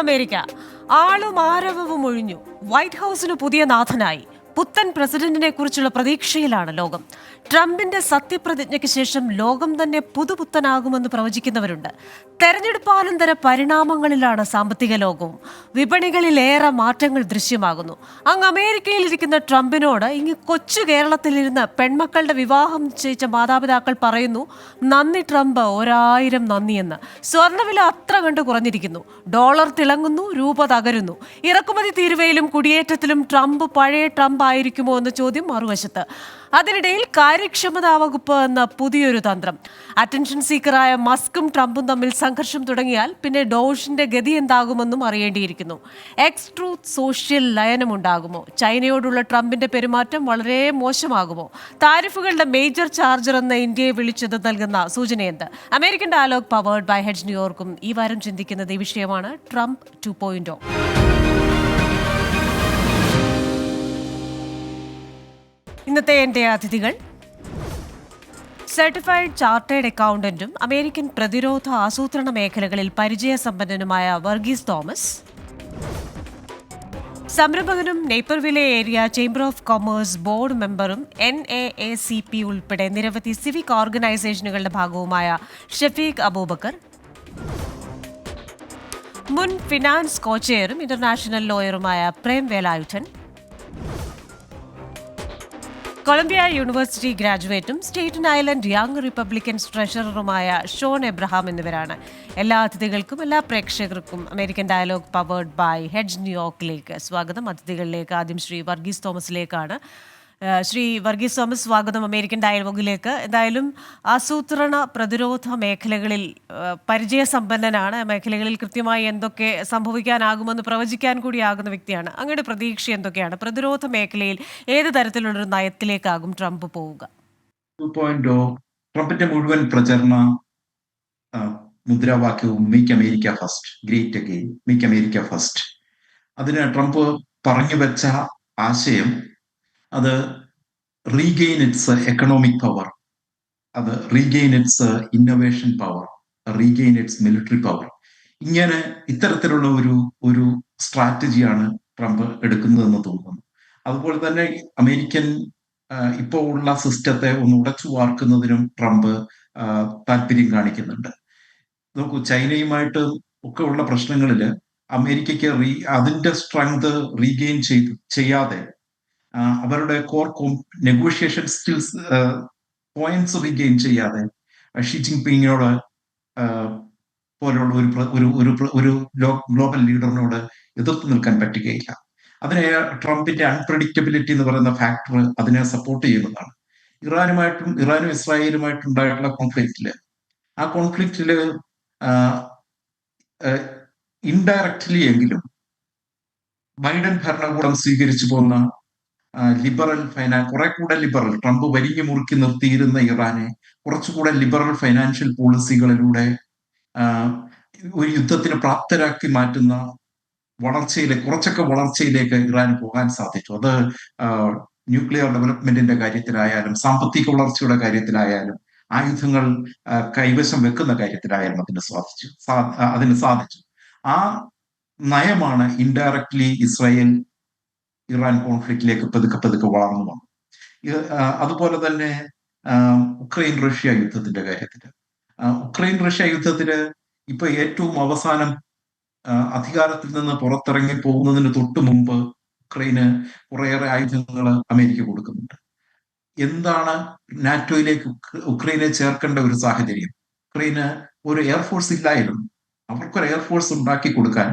Morning America. ആളും ആരവവും ഒഴിഞ്ഞു. White ഹൌസിന് പുതിയ നാഥനായി. പുത്തൻ പ്രസിഡന്റിനെ കുറിച്ചുള്ള പ്രതീക്ഷയിലാണ് ലോകം. ട്രംപിന്റെ സത്യപ്രതിജ്ഞയ്ക്ക് ശേഷം ലോകം തന്നെ പുതുപുത്തനാകുമെന്ന് പ്രവചിക്കുന്നവരുണ്ട്. തെരഞ്ഞെടുപ്പാനന്തര പരിണാമങ്ങളിലാണ് സാമ്പത്തിക ലോകവും. വിപണികളിലേറെ മാറ്റങ്ങൾ ദൃശ്യമാകുന്നു. അങ്ങ് അമേരിക്കയിലിരിക്കുന്ന ട്രംപിനോട് ഇങ്ങ് കൊച്ചു കേരളത്തിലിരുന്ന് പെൺമക്കളുടെ വിവാഹം നിശ്ചയിച്ച മാതാപിതാക്കൾ പറയുന്നു, നന്ദി ട്രംപ്, 1000 നന്ദിയെന്ന്. സ്വർണ്ണവില അത്ര കണ്ട് കുറഞ്ഞിരിക്കുന്നു. ഡോളർ തിളങ്ങുന്നു, രൂപ തകരുന്നു. ഇറക്കുമതി തീരുവയിലും കുടിയേറ്റത്തിലും ട്രംപ് പഴയ ട്രംപ് ആയിരിക്കുമോ എന്ന ചോദ്യം മറുവശത്ത്. അതിനിടയിൽ കാര്യക്ഷമതാ വകുപ്പ് എന്ന പുതിയൊരു തന്ത്രം. അറ്റൻഷൻ സീക്കറായ മസ്കും ട്രംപും തമ്മിൽ സംഘർഷം തുടങ്ങിയാൽ പിന്നെ ഡോഷിന്റെ ഗതി എന്താകുമെന്നും അറിയേണ്ടിയിരിക്കുന്നു. എക്സ് ട്രൂത്ത് സോഷ്യൽ ലയനമുണ്ടാകുമോ? ചൈനയോടുള്ള ട്രംപിന്റെ പെരുമാറ്റം വളരെ മോശമാകുമോ? താരിഫുകളുടെ മേജർ ചാർജർ എന്ന ഇന്ത്യയെ വിളിച്ചത് നൽകുന്ന സൂചനയെന്ത്? American dialogue powered by Hedge ന്യൂയോർക്കും ഈ വാരം ചിന്തിക്കുന്നത് ഈ വിഷയമാണ്. ട്രംപ് 2.0. ഇന്നത്തെ എൻ്റെ അതിഥികൾ: സർട്ടിഫൈഡ് ചാർട്ടേഡ് അക്കൗണ്ടന്റും അമേരിക്കൻ പ്രതിരോധ ആസൂത്രണ മേഖലകളിൽ പരിചയസമ്പന്നനുമായ വർഗീസ് തോമസ്, സംരംഭകനും Naperville Area Chamber of Commerce board മെമ്പറും NAACP ഉൾപ്പെടെ നിരവധി സിവിക് ഓർഗനൈസേഷനുകളുടെ ഭാഗവുമായ ഷഫീഖ് അബൂബക്കർ, മുൻ ഫിനാൻസ് കോച്ചെയറും ഇന്റർനാഷണൽ ലോയറുമായ പ്രേം വേലായുധൻ, കൊളംബിയ യൂണിവേഴ്സിറ്റി ഗ്രാജുവേറ്റും സ്റ്റേറ്റൻ ഐലൻഡ് യങ് റിപ്പബ്ലിക്കൻസ് ട്രഷററുമായ ഷോൺ എബ്രഹാം എന്നിവരാണ്. എല്ലാ അതിഥികൾക്കും എല്ലാ പ്രേക്ഷകർക്കും American dialogue powered by Hedge ന്യൂയോർക്കിലേക്ക് സ്വാഗതം. അതിഥികളിലേക്ക് ആദ്യം ശ്രീ വർഗീസ് തോമസിലേക്കാണ്. ശ്രീ വർഗീസ് തോമസ്, സ്വാഗതം അമേരിക്കൻ ഡയലോഗിലേക്ക്. എന്തായാലും ആസൂത്രണ പ്രതിരോധ മേഖലകളിൽ പരിചയസമ്പന്നനാണ്. മേഖലകളിൽ കൃത്യമായി എന്തൊക്കെ സംഭവിക്കാനാകുമെന്ന് പ്രവചിക്കാൻ കൂടിയാകുന്ന വ്യക്തിയാണ്. അങ്ങയുടെ പ്രതീക്ഷ എന്തൊക്കെയാണ്? പ്രതിരോധ മേഖലയിൽ ഏത് തരത്തിലുള്ളൊരു നയത്തിലേക്കാകും ട്രംപ് പോവുക? 2.0 ട്രംപിന്റെ മുഴുവൻ പ്രചരണ മുദ്രാവാക്യവും make America first, great again, make America first. അതിന് ട്രംപ് പറഞ്ഞു വെച്ച ആശയം അത് റീഗെയിൻ ഇറ്റ്സ് എക്കണോമിക് പവർ, അത് regain its innovation power, regain its military power. ഇങ്ങനെ ഇത്തരത്തിലുള്ള ഒരു സ്ട്രാറ്റജിയാണ് ട്രംപ് എടുക്കുന്നതെന്ന് തോന്നുന്നു. അതുപോലെ തന്നെ അമേരിക്കൻ ഇപ്പോൾ ഉള്ള സിസ്റ്റത്തെ ഒന്ന് ഉടച്ചു വാർക്കുന്നതിനും ട്രംപ് താല്പര്യം കാണിക്കുന്നുണ്ട്. നോക്കൂ, ചൈനയുമായിട്ട് ഒക്കെ ഉള്ള പ്രശ്നങ്ങളിൽ അമേരിക്കയ്ക്ക് അതിന്റെ സ്ട്രെങ്ത് റീഗെയിൻ ചെയ്യാതെ അവരുടെ core negotiation skills points regain ചെയ്യാതെ ഷി ജിൻപിങ്ങിനോട് പോലുള്ള ഒരു ഗ്ലോബൽ ലീഡറിനോട് എതിർത്ത് നിൽക്കാൻ പറ്റുകയില്ല. അതിനെ ട്രംപിന്റെ അൺപ്രഡിക്റ്റബിലിറ്റി എന്ന് പറയുന്ന ഫാക്ടർ അതിനെ സപ്പോർട്ട് ചെയ്യുന്നതാണ്. ഇറാനും ഇസ്രായേലുമായിട്ടുണ്ടായിട്ടുള്ള ആ കോൺഫ്ലിക്റ്റില് ഇൻഡയറക്ട്ലി എങ്കിലും ബൈഡൻ ഭരണകൂടം സ്വീകരിച്ചു പോകുന്ന ലിബറൽ കുറെ കൂടെ ലിബറൽ, ട്രംപ് വലിഞ്ഞു മുറുക്കി നിർത്തിയിരുന്ന ഇറാനെ കുറച്ചുകൂടെ ലിബറൽ ഫൈനാൻഷ്യൽ പോളിസികളിലൂടെ ഒരു യുദ്ധത്തിന് പ്രാപ്തരാക്കി മാറ്റുന്ന കുറച്ചൊക്കെ വളർച്ചയിലേക്ക് ഇറാൻ പോകാൻ സാധിച്ചു. അത് ന്യൂക്ലിയർ ഡെവലപ്മെന്റിന്റെ കാര്യത്തിലായാലും സാമ്പത്തിക വളർച്ചയുടെ കാര്യത്തിലായാലും ആയുധങ്ങൾ കൈവശം വെക്കുന്ന കാര്യത്തിലായാലും അതിന് സാധിച്ചു. ആ നയമാണ് ഇൻഡയറക്ട്ലി ഇസ്രായേൽ ഇറാൻ കോൺഫ്ലിക്റ്റിലേക്ക് പതുക്കെ വളർന്നു വന്നു. അതുപോലെ തന്നെ ഉക്രൈൻ റഷ്യ യുദ്ധത്തിന്റെ കാര്യത്തില് ഇപ്പൊ ഏറ്റവും അവസാനം അധികാരത്തിൽ നിന്ന് പുറത്തിറങ്ങി പോകുന്നതിന് തൊട്ട് മുമ്പ് ഉക്രൈന് കുറേയേറെ ആയുധങ്ങൾ അമേരിക്ക കൊടുക്കുന്നുണ്ട്. എന്താണ് നാറ്റോയിലേക്ക് ഉക്രൈനെ ചേർക്കേണ്ട ഒരു സാഹചര്യം? ഉക്രൈന് ഒരു എയർഫോഴ്സ് ഇല്ലായിരുന്നു. അവർക്കൊരു എയർഫോഴ്സ് ഉണ്ടാക്കി കൊടുക്കാൻ,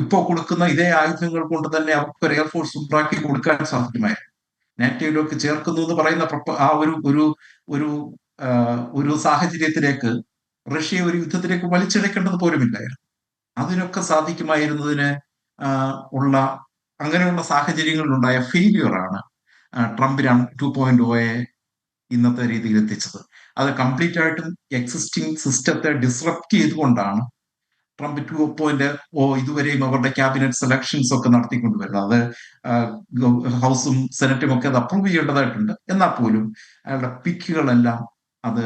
ഇപ്പോ കൊടുക്കുന്ന ഇതേ ആയുധങ്ങൾ കൊണ്ട് തന്നെ അവർക്ക് ഒരു എയർഫോഴ്സ് ഉണ്ടാക്കി കൊടുക്കാൻ സാധ്യമായിരുന്നു. നാറ്റോയിലേക്ക് ചേർക്കുന്നു എന്ന് പറയുന്ന ആ ഒരു സാഹചര്യത്തിലേക്ക് റഷ്യ ഒരു യുദ്ധത്തിലേക്ക് വലിച്ചിഴക്കേണ്ടത് പോലുമില്ലായിരുന്നു. അതിനൊക്കെ സാധിക്കുമായിരുന്നതിന് അങ്ങനെയുള്ള സാഹചര്യങ്ങളിലുണ്ടായ ഫെയിലിയറാണ് ട്രംപിന് 2.0 ഇന്നത്തെ രീതിയിൽ എത്തിച്ചത്. അത് കംപ്ലീറ്റ് ആയിട്ടും എക്സിസ്റ്റിംഗ് സിസ്റ്റത്തെ ഡിസ്റപ്റ്റ് ചെയ്തുകൊണ്ടാണ് ട്രംപ് 2.0 ഇതുവരെയും അവരുടെ ക്യാബിനറ്റ് സെലക്ഷൻസ് ഒക്കെ നടത്തിക്കൊണ്ടുവരുന്നത്. അത് ഹൗസും സെനറ്റും ഒക്കെ അത് അപ്രൂവ് ചെയ്യേണ്ടതായിട്ടുണ്ട്. എന്നാൽ പോലും അയാളുടെ പിക്കുകളെല്ലാം അത്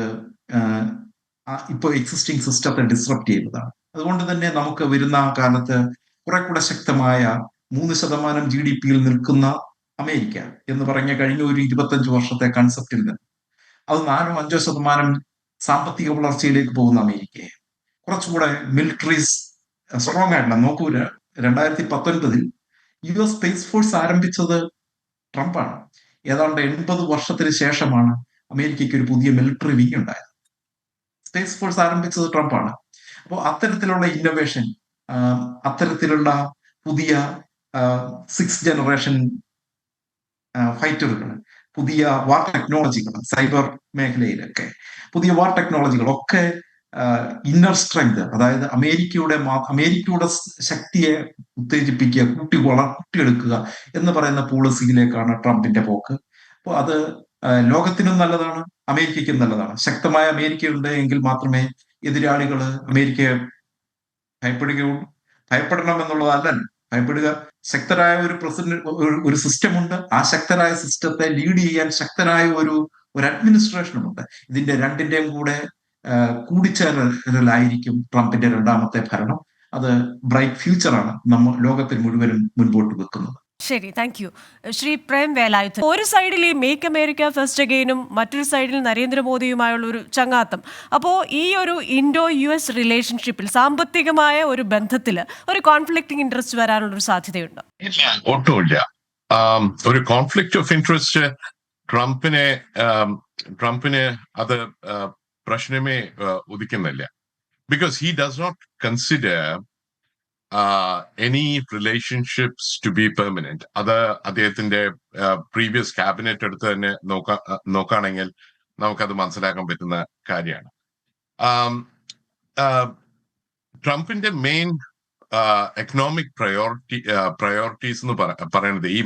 ഇപ്പോൾ എക്സിസ്റ്റിംഗ് സിസ്റ്റത്തെ ഡിസ്റപ്റ്റ് ചെയ്യുന്നതാണ്. അതുകൊണ്ട് തന്നെ നമുക്ക് വരുന്ന കാലത്ത് കുറെ കൂടെ ശക്തമായ 3% GDP-യിൽ നിൽക്കുന്ന അമേരിക്ക എന്ന് പറഞ്ഞ കഴിഞ്ഞ ഒരു 25 വർഷത്തെ കൺസെപ്റ്റിൽ നിന്ന് അത് 4-5% സാമ്പത്തിക വളർച്ചയിലേക്ക് പോകുന്ന അമേരിക്കയെ കുറച്ചുകൂടെ മിലിറ്ററീസ് സ്ട്രോങ് ആയിട്ടുള്ള നോക്കൂ, 2019 US സ്പേസ് ഫോഴ്സ് ആരംഭിച്ചത് ട്രംപാണ്. ഏതാണ്ട് 80 വർഷത്തിന് ശേഷമാണ് അമേരിക്കയ്ക്ക് ഒരു പുതിയ മിലിറ്ററി വിങ് ഉണ്ടായത്. സ്പേസ് ഫോഴ്സ് ആരംഭിച്ചത് ട്രംപാണ്. അപ്പോൾ അത്തരത്തിലുള്ള ഇന്നോവേഷൻ, അത്തരത്തിലുള്ള പുതിയ 6th ജനറേഷൻ ഫൈറ്ററുകൾ, പുതിയ വാർ ടെക്നോളജികൾ, സൈബർ മേഖലയിലൊക്കെ പുതിയ വാർ ടെക്നോളജികളൊക്കെ ഇന്നർ സ്ട്രെങ്ത്, അതായത് അമേരിക്കയുടെ ശക്തിയെ ഉത്തേജിപ്പിക്കുക, കുട്ടിയെടുക്കുക എന്ന് പറയുന്ന പോളിസിയിലേക്കാണ് ട്രംപിന്റെ പോക്ക്. അപ്പോൾ അത് ലോകത്തിനും നല്ലതാണ്, അമേരിക്കയ്ക്കും നല്ലതാണ്. ശക്തമായ അമേരിക്ക ഉണ്ട് എങ്കിൽ മാത്രമേ എതിരാളികൾ അമേരിക്കയെ ഭയപ്പെടുകയുള്ളൂ. ഭയപ്പെടണം എന്നുള്ളതല്ല, ഭയപ്പെടുക. ശക്തരായ ഒരു പ്രസിഡന്റ്, ഒരു സിസ്റ്റം ഉണ്ട്. ആ ശക്തരായ സിസ്റ്റത്തെ ലീഡ് ചെയ്യാൻ ശക്തനായ ഒരു അഡ്മിനിസ്ട്രേഷനുമുണ്ട്. ഇതിന്റെ രണ്ടിന്റെയും കൂടെ കൂടിച്ചേരലായിരിക്കും ട്രംപിന്റെ രണ്ടാമത്തെ ഭരണം. അത് ബ്രൈറ്റ് ഫ്യൂച്ചറാണ് ലോകത്തിൽ മുഴുവനും മുൻപോട്ട് വെക്കുന്നത്. ശരി, താങ്ക് യു. ശ്രീ പ്രേം വേലായുധൻ, ഒരു സൈഡിൽ ഈ മേക്ക് അമേരിക്ക ഫസ്റ്റ് അഗെയിനും മറ്റൊരു സൈഡിൽ നരേന്ദ്രമോദിയുമായുള്ള ഒരു ചങ്ങാത്തം. അപ്പോൾ ഈ ഒരു ഇൻഡോ US റിലേഷൻഷിപ്പിൽ സാമ്പത്തികമായ ഒരു ബന്ധത്തിൽ ഒരു കോൺഫ്ലിക്റ്റിംഗ് ഇൻട്രസ്റ്റ് വരാനുള്ളൊരു സാധ്യതയുണ്ടോ? ഒട്ടുമില്ല. ഒരു കോൺഫ്ലിക്റ്റ് ഓഫ് ഇൻട്രസ്റ്റ് ട്രംപിന് അത് പ്രശ്നമേ ഉദിക്കുന്നില്ല. Because he does not consider any relationships to be permanent. അത് അദ്ദേഹത്തിന്റെ പ്രീവിയസ് ക്യാബിനറ്റ് എടുത്ത് തന്നെ നോക്കുകയാണെങ്കിൽ നമുക്കത് മനസ്സിലാക്കാൻ പറ്റുന്ന കാര്യമാണ്. ട്രംപിന്റെ മെയിൻ എക്കണോമിക് പ്രയോറിറ്റീസ് എന്ന് പറയുന്നത് ഈ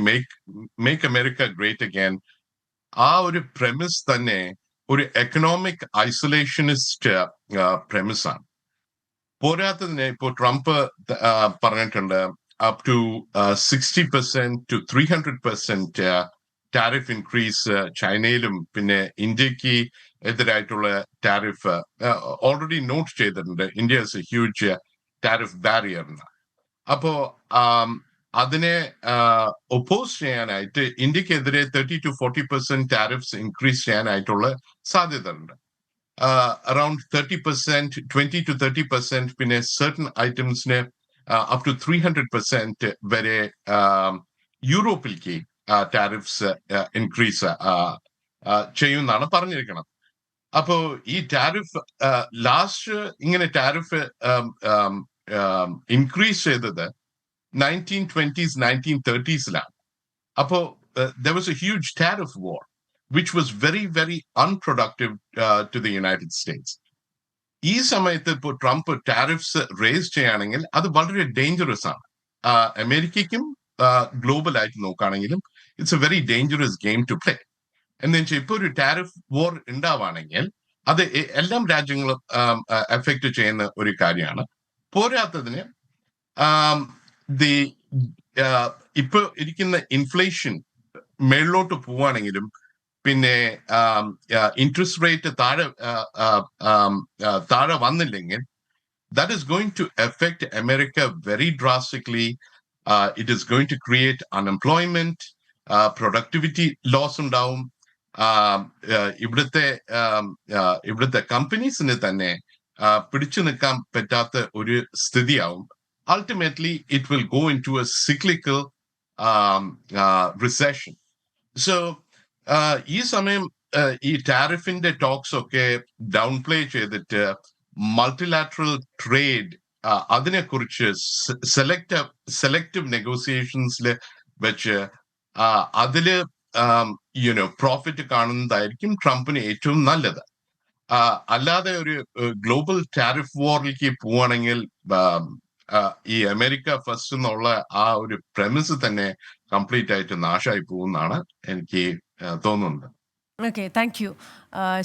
മേക്ക് അമേരിക്ക ഗ്രേറ്റ് അഗൈൻ, ആ ഒരു premise തന്നെ ഒരു എക്കണോമിക് ഐസൊലേഷനിസ്റ്റ് premise ആണ്. പോരാത്തതിന് ഇപ്പോൾ ട്രംപ് പറഞ്ഞിട്ടുണ്ട് up to 60% to 300% tariff increase ചൈനയിലും പിന്നെ ഇന്ത്യക്ക് എതിരായിട്ടുള്ള ടാരിഫ് ഓൾറെഡി നോട്ട് ചെയ്തിട്ടുണ്ട്. India is a huge tariff barrier. അപ്പോ അതിനെ ഒപ്പോസ് ചെയ്യാനായിട്ട് ഇന്ത്യക്കെതിരെ 30 to 40% ടാരിഫ്സ് ഇൻക്രീസ് ചെയ്യാനായിട്ടുള്ള സാധ്യത ഉണ്ട്. Around 30%, 20 to 30%, പിന്നെ certain items-ന് up to 300% വരെ യൂറോപ്പിലേക്ക് ടാരിഫ്സ് ഇൻക്രീസ് ചെയ്യുമെന്നാണ് പറഞ്ഞിരിക്കുന്നത്. അപ്പോ ഈ ടാരിഫ് ലാസ്റ്റ് ഇങ്ങനെ ടാരിഫ് ഇൻക്രീസ് ചെയ്തത് 1920s, 1930s-ലാണ്. അപ്പോ there was a huge tariff war which was very, very unproductive to the United States. ഈ സമയത്ത് ഇപ്പോൾ ട്രംപ് ടാരിഫ്സ് റേസ് ചെയ്യുകയാണെങ്കിൽ അത് വളരെ ഡേഞ്ചറസ് ആണ്. അമേരിക്കയ്ക്കും ഗ്ലോബൽ ആയിട്ട് നോക്കുകയാണെങ്കിലും it's a very dangerous game to play. എന്ന് വെച്ചാൽ ഇപ്പോൾ ഒരു ടാരിഫ് വാർ ഉണ്ടാവുകയാണെങ്കിൽ അത് എല്ലാം രാജ്യങ്ങളും എഫക്ട് ചെയ്യുന്ന ഒരു കാര്യമാണ്. പോരാത്തതിന് ഇപ്പൊ ഇരിക്കുന്ന ഇൻഫ്ലേഷൻ മേളിലോട്ട് പോവുകയാണെങ്കിലും പിന്നെ ഇൻട്രസ്റ്റ് റേറ്റ് താഴെ വന്നില്ലെങ്കിൽ that is going to affect America very drastically. It is going to create unemployment, productivity loss ഉണ്ടാവും. ഇവിടുത്തെ കമ്പനീസിന് തന്നെ പിടിച്ചു നിൽക്കാൻ പറ്റാത്ത ഒരു സ്ഥിതിയാവും. Ultimately, it will go into a cyclical recession. So ഈ സമയം ഈ ടാരിഫിന്റെ ടോക്സ് ഒക്കെ ഡൗൺ പ്ലേ ചെയ്തിട്ട് മൾട്ടിലാറ്ററൽ ട്രേഡ് അതിനെക്കുറിച്ച് സെലക്റ്റീവ് നെഗോസിയേഷൻസിൽ വെച്ച് അതില് പ്രോഫിറ്റ് കാണുന്നതായിരിക്കും ട്രംപിന് ഏറ്റവും നല്ലത്. അല്ലാതെ ഒരു ഗ്ലോബൽ ടാരിഫ് വാറിലേക്ക് പോവുകയാണെങ്കിൽ ഈ അമേരിക്ക ഫസ്റ്റ് എന്നുള്ള ആ ഒരു premise തന്നെ കംപ്ലീറ്റ് ആയിട്ട് നാശമായി പോകുമെന്നാണ് എനിക്ക് തോന്നുന്നത്. Okay, thank you.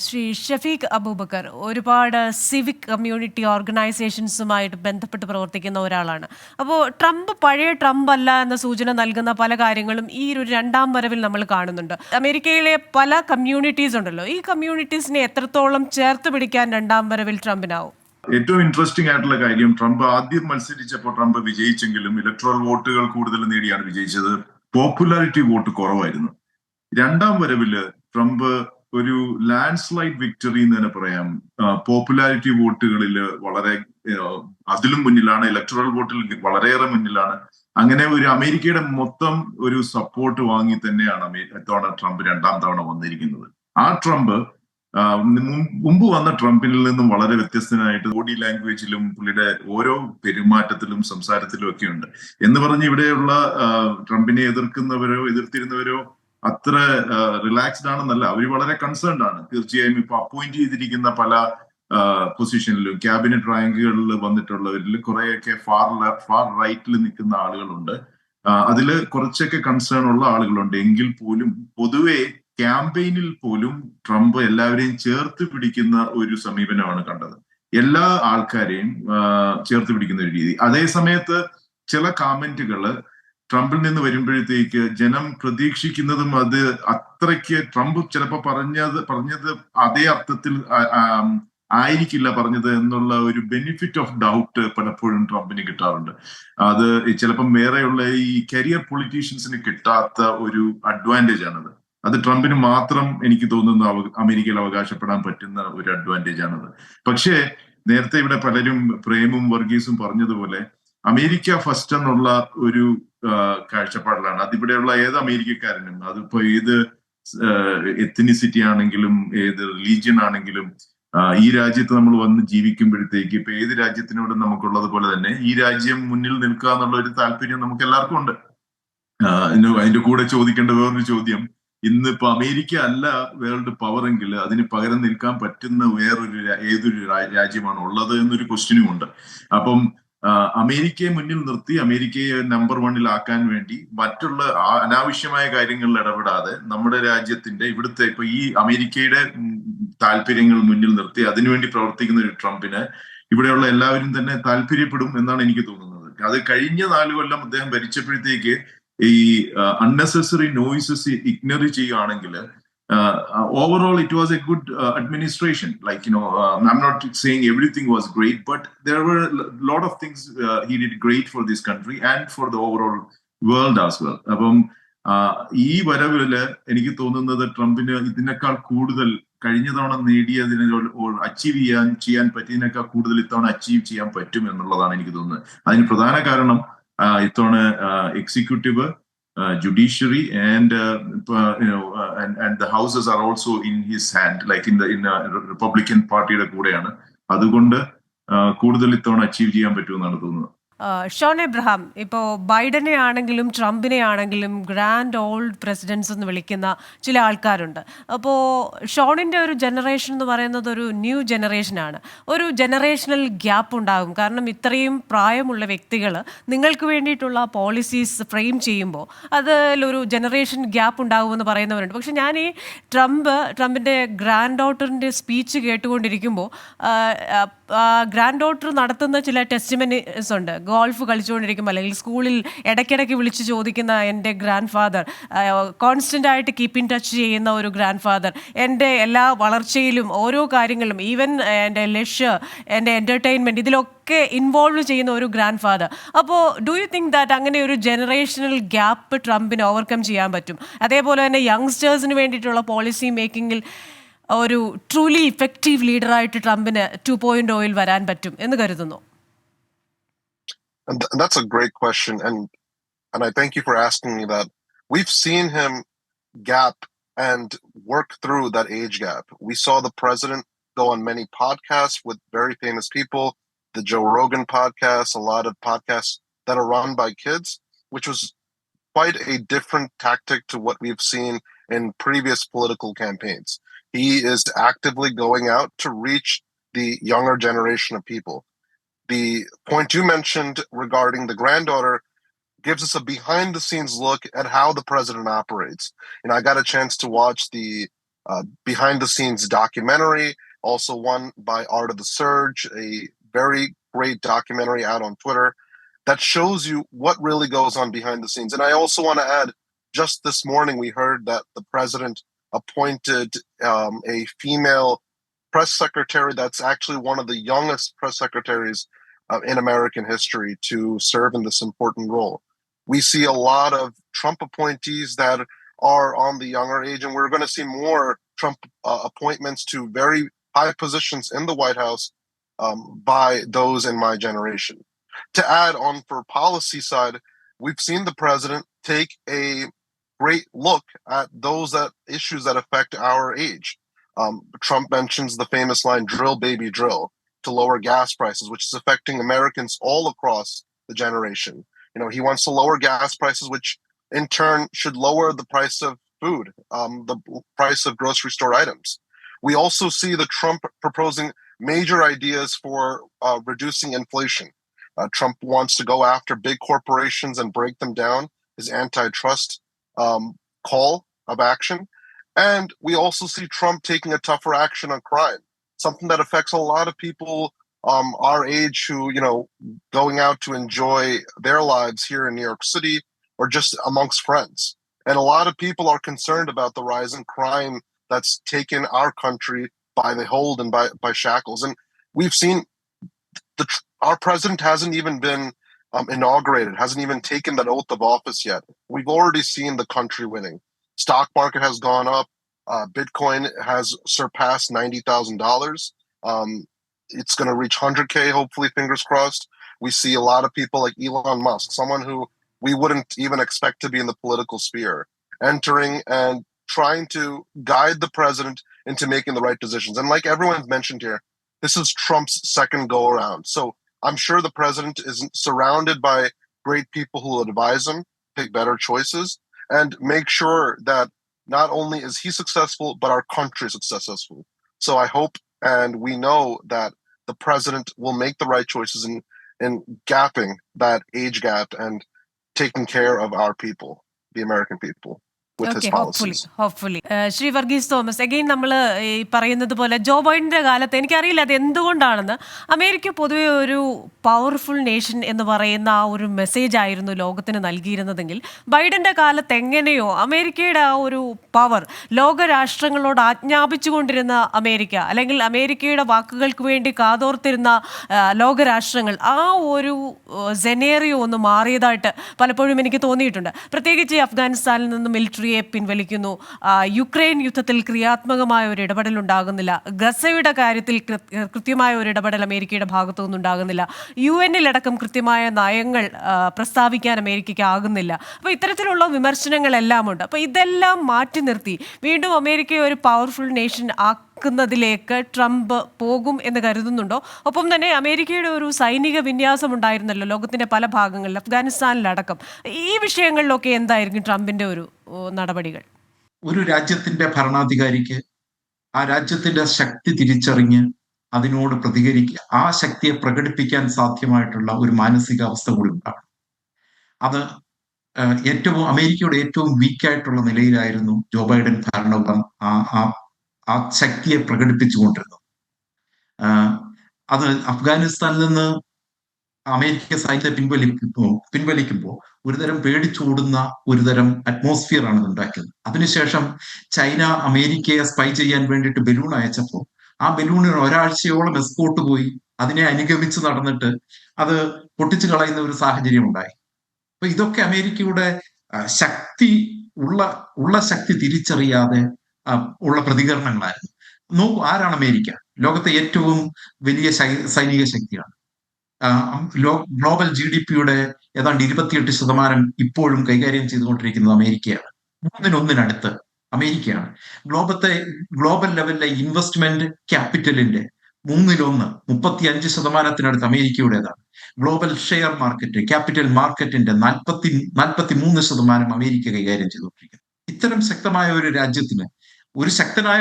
Shri Shafeeq Abubakar ഒരുപാട് സിവിക് കമ്മ്യൂണിറ്റി ഓർഗനൈസേഷൻസുമായിട്ട് ബന്ധപ്പെട്ട് പ്രവർത്തിക്കുന്ന ഒരാളാണ്. അപ്പോൾ ട്രംപ് പഴയ ട്രംപ് അല്ല എന്ന സൂചന നൽകുന്ന പല കാര്യങ്ങളും ഈ ഒരു രണ്ടാം വരവിൽ നമ്മൾ കാണുന്നുണ്ട്. അമേരിക്കയിലെ പല കമ്മ്യൂണിറ്റീസ് ഉണ്ടല്ലോ, ഈ കമ്മ്യൂണിറ്റീസിനെ എത്രത്തോളം ചേർത്ത് പിടിക്കാൻ രണ്ടാം വരവിൽ ട്രംപിനാവും? ഏറ്റവും ഇൻട്രസ്റ്റിംഗ് ആയിട്ടുള്ള കാര്യം, ട്രംപ് ആദ്യം മത്സരിച്ചപ്പോൾ ട്രംപ് വിജയിച്ചെങ്കിലും ഇലക്ട്രൽ വോട്ടുകൾ കൂടുതൽ നേടിയാണ് വിജയിച്ചത്. പോപ്പുലാരിറ്റി വോട്ട് കുറവായിരുന്നു. രണ്ടാം വരവില് ട്രംപ് ഒരു ലാൻഡ് സ്ലൈഡ് വിക്ടറി എന്ന് തന്നെ പറയാം. പോപ്പുലാരിറ്റി വോട്ടുകളിൽ വളരെ അതിലും മുന്നിലാണ്, ഇലക്ടറൽ വോട്ടിൽ വളരെയേറെ മുന്നിലാണ്. അങ്ങനെ ഒരു അമേരിക്കയുടെ മൊത്തം ഒരു സപ്പോർട്ട് വാങ്ങി തന്നെയാണ് ഇത്തവണ ട്രംപ് രണ്ടാം തവണ വന്നിരിക്കുന്നത്. ആ ട്രംപ് മുമ്പ് വന്ന ട്രംപിൽ നിന്നും വളരെ വ്യത്യസ്തനായിട്ട് ബോഡി ലാംഗ്വേജിലും പുള്ളിയുടെ ഓരോ പെരുമാറ്റത്തിലും സംസാരത്തിലും ഒക്കെ ഉണ്ട്. എന്ന് പറഞ്ഞ് ഇവിടെയുള്ള ട്രംപിനെ എതിർത്തിരുന്നവരോ അത്ര റിലാക്സ്ഡ് ആണെന്നല്ല, അവര് വളരെ കൺസേൺഡ് ആണ്. തീർച്ചയായും ഇപ്പൊ അപ്പോയിന്റ് ചെയ്തിരിക്കുന്ന പല പൊസിഷനിലും ക്യാബിനറ്റ് റാങ്കുകളിൽ വന്നിട്ടുള്ളവരിൽ കുറെയൊക്കെ ഫാർ റൈറ്റിൽ നിൽക്കുന്ന ആളുകളുണ്ട്. അതിൽ കുറച്ചൊക്കെ കൺസേൺ ഉള്ള ആളുകളുണ്ട്. എങ്കിൽ പോലും പൊതുവെ ക്യാമ്പയിനിൽ പോലും ട്രംപ് എല്ലാവരെയും ചേർത്ത് പിടിക്കുന്ന ഒരു സമീപനമാണ് കണ്ടത്. എല്ലാ ആൾക്കാരെയും ചേർത്ത് പിടിക്കുന്ന ഒരു രീതി. അതേ സമയത്ത് ചില കാമെന്റുകള് ട്രംപിൽ നിന്ന് വരുമ്പോഴത്തേക്ക് ജനം പ്രതീക്ഷിക്കുന്നതും അത് അത്രയ്ക്ക് ട്രംപ് ചിലപ്പോൾ പറഞ്ഞത് അതേ അർത്ഥത്തിൽ ആയിരിക്കില്ല പറഞ്ഞത് എന്നുള്ള ഒരു ബെനിഫിറ്റ് ഓഫ് ഡൗട്ട് പലപ്പോഴും ട്രംപിന് കിട്ടാറുണ്ട്. അത് ചിലപ്പം വേറെയുള്ള ഈ കരിയർ പൊളിറ്റീഷ്യൻസിന് കിട്ടാത്ത ഒരു അഡ്വാൻറ്റേജ് ആണത്. അത് ട്രംപിന് മാത്രം എനിക്ക് തോന്നുന്നു അമേരിക്കയിൽ അവകാശപ്പെടാൻ പറ്റുന്ന ഒരു അഡ്വാൻറ്റേജ് ആണത്. പക്ഷേ നേരത്തെ ഇവിടെ പലരും പ്രേമും വർഗീസും പറഞ്ഞതുപോലെ അമേരിക്ക ഫസ്റ്റ് എന്നുള്ള ഒരു കാഴ്ചപ്പാടിലാണ് അതിവിടെയുള്ള ഏത് അമേരിക്കക്കാരനും, അതിപ്പോ ഏത് എത്നിസിറ്റി ആണെങ്കിലും ഏത് റിലീജിയൻ ആണെങ്കിലും ഈ രാജ്യത്ത് നമ്മൾ വന്ന് ജീവിക്കുമ്പോഴത്തേക്ക് ഇപ്പൊ ഏത് രാജ്യത്തിനോടും നമുക്കുള്ളത് പോലെ തന്നെ ഈ രാജ്യം മുന്നിൽ നിൽക്കുക എന്നുള്ള ഒരു താല്പര്യം നമുക്ക് എല്ലാവർക്കും ഉണ്ട്. അതിന്റെ കൂടെ ചോദിക്കേണ്ട വേറൊരു ചോദ്യം, ഇന്നിപ്പോ അമേരിക്ക അല്ല വേൾഡ് പവർ എങ്കിൽ അതിന് പകരം നിൽക്കാൻ പറ്റുന്ന ഏതൊരു രാജ്യമാണ് ഉള്ളത് എന്നൊരു ക്വസ്റ്റ്യനും ഉണ്ട്. അപ്പം അമേരിക്കയെ മുന്നിൽ നിർത്തി അമേരിക്കയെ നമ്പർ 1 വേണ്ടി മറ്റുള്ള അനാവശ്യമായ കാര്യങ്ങളിൽ ഇടപെടാതെ നമ്മുടെ രാജ്യത്തിന്റെ ഇവിടുത്തെ ഇപ്പൊ ഈ അമേരിക്കയുടെ താല്പര്യങ്ങൾ മുന്നിൽ നിർത്തി അതിനുവേണ്ടി പ്രവർത്തിക്കുന്ന ഒരു ട്രംപിന് ഇവിടെയുള്ള എല്ലാവരും തന്നെ താല്പര്യപ്പെടും എന്നാണ് എനിക്ക് തോന്നുന്നത്. അത് കഴിഞ്ഞ 4 കൊല്ലം അദ്ദേഹം ഭരിച്ചപ്പോഴത്തേക്ക് ഈ അൺനെസസറി നോയിസസ് ഇഗ്നോർ ചെയ്യുകയാണെങ്കിൽ overall it was a good administration. Like, I'm not saying everything was great, but there were a lot of things he did great for this country and for the overall world as well. അപ്പം ഈ വരവില് എനിക്ക് തോന്നുന്നത് ട്രംപിന് ഇതിനേക്കാൾ കൂടുതൽ കഴിഞ്ഞ തവണ നേടിയതിന് achieve ചെയ്യാൻ പറ്റിയതിനേക്കാൾ കൂടുതൽ ഇത്തവണ അച്ചീവ് ചെയ്യാൻ പറ്റും എന്നുള്ളതാണ് എനിക്ക് തോന്നുന്നത്. അതിന് പ്രധാന കാരണം ഇത്തവണ executive, judiciary and the houses are also in his hand, like in the Republican പാർട്ടിയുടെ കൂടെയാണ്. അതുകൊണ്ട് കൂടുതൽ ഇത്തവണ അച്ചീവ് ചെയ്യാൻ പറ്റുമെന്നാണ് തോന്നുന്നത്. ഷോൺ എബ്രഹാം, ഇപ്പോൾ ബൈഡനെ ആണെങ്കിലും ട്രംപിനെ ആണെങ്കിലും ഗ്രാൻഡ് ഓൾഡ് പ്രസിഡൻസ് എന്ന് വിളിക്കുന്ന ചില ആൾക്കാരുണ്ട്. അപ്പോൾ ഷോണിൻ്റെ ഒരു ജനറേഷൻ എന്ന് പറയുന്നത് ഒരു ന്യൂ ജനറേഷനാണ്. ഒരു ജനറേഷണൽ ഗ്യാപ്പ് ഉണ്ടാകും. കാരണം ഇത്രയും പ്രായമുള്ള വ്യക്തികൾ നിങ്ങൾക്ക് വേണ്ടിയിട്ടുള്ള പോളിസീസ് ഫ്രെയിം ചെയ്യുമ്പോൾ അതിലൊരു ജനറേഷൻ ഗ്യാപ്പ് ഉണ്ടാകുമെന്ന് പറയുന്നവരുണ്ട്. പക്ഷെ ഞാൻ ഈ ട്രംപിൻ്റെ ഗ്രാൻഡ് ഡോട്ടറിൻ്റെ സ്പീച്ച് കേട്ടുകൊണ്ടിരിക്കുമ്പോൾ ഗ്രാൻഡ് ഡോട്ടർ നടത്തുന്ന ചില ടെസ്റ്റിമനീസ് ഉണ്ട്. ഗോൾഫ് കളിച്ചുകൊണ്ടിരിക്കുമ്പോൾ അല്ലെങ്കിൽ സ്കൂളിൽ ഇടയ്ക്കിടയ്ക്ക് വിളിച്ച് ചോദിക്കുന്ന എൻ്റെ ഗ്രാൻഡ് ഫാദർ, കോൺസ്റ്റൻ്റ് ആയിട്ട് കീപ്പ് ഇൻ ടച്ച് ചെയ്യുന്ന ഒരു ഗ്രാൻഡ് ഫാദർ, എൻ്റെ എല്ലാ വളർച്ചയിലും ഓരോ കാര്യങ്ങളിലും, ഈവൻ എൻ്റെ ലെഷർ, എൻ്റെ എൻ്റർടൈൻമെൻറ്റ്, ഇതിലൊക്കെ ഇൻവോൾവ് ചെയ്യുന്ന ഒരു ഗ്രാൻഡ് ഫാദർ. അപ്പോൾ ഡു യു തിങ്ക് ദാറ്റ് അങ്ങനെ ഒരു ജനറേഷണൽ ഗ്യാപ്പ് ട്രംപിന് ഓവർകം ചെയ്യാൻ പറ്റും? അതേപോലെ തന്നെ യങ്സ്റ്റേഴ്സിന് വേണ്ടിയിട്ടുള്ള പോളിസി മേക്കിങ്ങിൽ ഒരു ട്രൂലി ഇഫക്റ്റീവ് ലീഡറായിട്ട് ട്രംപിന് 2.0 വരാൻ പറ്റും എന്ന് കരുതുന്നു? And that's a great question, and I thank you for asking me that. We've seen him gap and work through that age gap. We saw the president go on many podcasts with very famous people, the Joe Rogan podcast, a lot of podcasts that are run by kids, which was quite a different tactic to what we've seen in previous political campaigns. He is actively going out to reach the younger generation of people. The point you mentioned regarding the granddaughter gives us a behind-the-scenes look at how the president operates. And I got a chance to watch the behind-the-scenes documentary, also one by Art of the Surge, a very great documentary out on Twitter that shows you what really goes on behind the scenes. And I also want to add, just this morning we heard that the president appointed a female press secretary that's actually one of the youngest press secretaries in American history to serve in this important role. We see a lot of Trump appointees that are on the younger age, and we're going to see more Trump appointments to very high positions in the White House by those in my generation. To add on for policy side, we've seen the president take a great look at those issues that affect our age. Trump mentions the famous line, drill, baby, drill, to lower gas prices, which is affecting Americans all across the generation. You know, he wants to lower gas prices, which in turn should lower the price of food, the price of grocery store items. We also see the Trump proposing major ideas for reducing inflation. Trump wants to go after big corporations and break them down, his antitrust call of action. And we also see Trump taking a tougher action on crime, something that affects a lot of people our age who, you know, going out to enjoy their lives here in New York City or just amongst friends. And a lot of people are concerned about the rise in crime that's taken our country by the hold and by shackles. And we've seen our president hasn't even been inaugurated, hasn't even taken that oath of office yet. We've already seen the country winning. Stock market has gone up. Bitcoin has surpassed $90,000. It's going to reach 100K, hopefully, fingers crossed. We see a lot of people like Elon Musk, someone who we wouldn't even expect to be in the political sphere, entering and trying to guide the president into making the right decisions. And like everyone's mentioned here, this is Trump's second go around. So I'm sure the president is surrounded by great people who will advise him, pick better choices, and make sure that not only is he successful, but our country is successful. So I hope and we know that the president will make the right choices in gapping that age gap and taking care of our people, the American people. Hopefully Shri Varghese Thomas, again നമ്മൾ ഈ പറയുന്നത് പോലെ ജോ ബൈഡന്റെ കാലത്ത്, എനിക്കറിയില്ല അത് എന്തുകൊണ്ടാണെന്ന്, America പൊതുവെ ഒരു പവർഫുൾ നേഷൻ എന്ന് പറയുന്ന ആ ഒരു മെസ്സേജ് ആയിരുന്നു ലോകത്തിന് നൽകിയിരുന്നതെങ്കിൽ ബൈഡന്റെ കാലത്ത് എങ്ങനെയോ അമേരിക്കയുടെ ആ ഒരു പവർ ലോകരാഷ്ട്രങ്ങളോട് ആജ്ഞാപിച്ചുകൊണ്ടിരുന്ന അമേരിക്ക, അല്ലെങ്കിൽ അമേരിക്കയുടെ വാക്കുകൾക്ക് വേണ്ടി കാതോർത്തിരുന്ന ലോകരാഷ്ട്രങ്ങൾ, ആ ഒരു സെനേറിയോ ഒന്ന് മാറിയതായിട്ട് പലപ്പോഴും എനിക്ക് തോന്നിയിട്ടുണ്ട്. പ്രത്യേകിച്ച് അഫ്ഗാനിസ്ഥാനിൽ നിന്ന് മിലിറ്ററി പിൻവലിക്കുന്നു, യുക്രൈൻ യുദ്ധത്തിൽ ക്രിയാത്മകമായ ഒരു ഇടപെടൽ ഉണ്ടാകുന്നില്ല, ഗസയുടെ കാര്യത്തിൽ കൃത്യമായ ഒരു ഇടപെടൽ അമേരിക്കയുടെ ഭാഗത്തു നിന്നുണ്ടാകുന്നില്ല, UN-ലടക്കം കൃത്യമായ നയങ്ങൾ പ്രസ്താവിക്കാൻ അമേരിക്കയ്ക്ക് ആകുന്നില്ല. അപ്പോൾ ഇത്തരത്തിലുള്ള വിമർശനങ്ങളെല്ലാം ഉണ്ട്. അപ്പോൾ ഇതെല്ലാം മാറ്റി നിർത്തി വീണ്ടും അമേരിക്കയെ ഒരു പവർഫുൾ നേഷൻ ആക്കുന്നതിലേക്ക് ട്രംപ് പോകും എന്ന് കരുതുന്നുണ്ടോ? ഒപ്പം തന്നെ അമേരിക്കയുടെ ഒരു സൈനിക വിന്യാസം ഉണ്ടായിരുന്നല്ലോ ലോകത്തിന്റെ പല ഭാഗങ്ങളിൽ, അഫ്ഗാനിസ്ഥാനിലടക്കം. ഈ വിഷയങ്ങളിലൊക്കെ എന്തായിരിക്കും ട്രംപിന്റെ ഒരു നടപടികൾ? ഒരു രാജ്യത്തിന്റെ ഭരണാധികാരിക്ക് ആ രാജ്യത്തിന്റെ ശക്തി തിരിച്ചറിഞ്ഞ് അതിനോട് പ്രതികരിക്കുക, ആ ശക്തിയെ പ്രകടിപ്പിക്കാൻ സാധ്യമായിട്ടുള്ള ഒരു മാനസികാവസ്ഥ കൂടി ഉണ്ടാകും. അത് അമേരിക്കയുടെ ഏറ്റവും വീക്കായിട്ടുള്ള നിലയിലായിരുന്നു ജോ ബൈഡൻ ഭരണകൂടം ആ ശക്തിയെ പ്രകടിപ്പിച്ചുകൊണ്ടിരുന്നത്. അത് അഫ്ഗാനിസ്ഥാനിൽ നിന്ന് അമേരിക്ക സൈന്യത്തെ പിൻവലിക്കുമ്പോൾ ഒരുതരം പേടിച്ചോടുന്ന ഒരുതരം അറ്റ്മോസ്ഫിയർ ആണ് ഉണ്ടാക്കിയത്. അതിനുശേഷം ചൈന അമേരിക്കയെ സ്പൈ ചെയ്യാൻ വേണ്ടിയിട്ട് ബലൂൺ അയച്ചപ്പോൾ ആ ബലൂണിന് ഒരാഴ്ചയോളം എസ്കോർട്ട് പോയി അതിനെ അനുഗമിച്ച് നടന്നിട്ട് അത് പൊട്ടിച്ചു കളയുന്ന ഒരു സാഹചര്യം ഉണ്ടായി. അപ്പൊ ഇതൊക്കെ അമേരിക്കയുടെ ശക്തി ഉള്ള ശക്തി തിരിച്ചറിയാതെ ഉള്ള പ്രതികരണങ്ങളായിരുന്നു. നോക്കൂ, ആരാണ് അമേരിക്ക? ലോകത്തെ ഏറ്റവും വലിയ സൈനിക ശക്തിയാണ്. ഗ്ലോബൽ GDP-യുടെ ഏതാണ്ട് 28% ഇപ്പോഴും കൈകാര്യം ചെയ്തുകൊണ്ടിരിക്കുന്നത് അമേരിക്കയാണ്. 1:1 അമേരിക്കയാണ്. ഗ്ലോബൽ ലെവലിലെ ഇൻവെസ്റ്റ്മെന്റ് ക്യാപിറ്റലിന്റെ 1/3 35% അമേരിക്കയുടേതാണ്. ഗ്ലോബൽ ഷെയർ മാർക്കറ്റ്, ക്യാപിറ്റൽ മാർക്കറ്റിന്റെ 43% അമേരിക്ക കൈകാര്യം ചെയ്തുകൊണ്ടിരിക്കുന്നത്. ഇത്തരം ശക്തമായ ഒരു രാജ്യത്തിന് ഒരു ശക്തനായ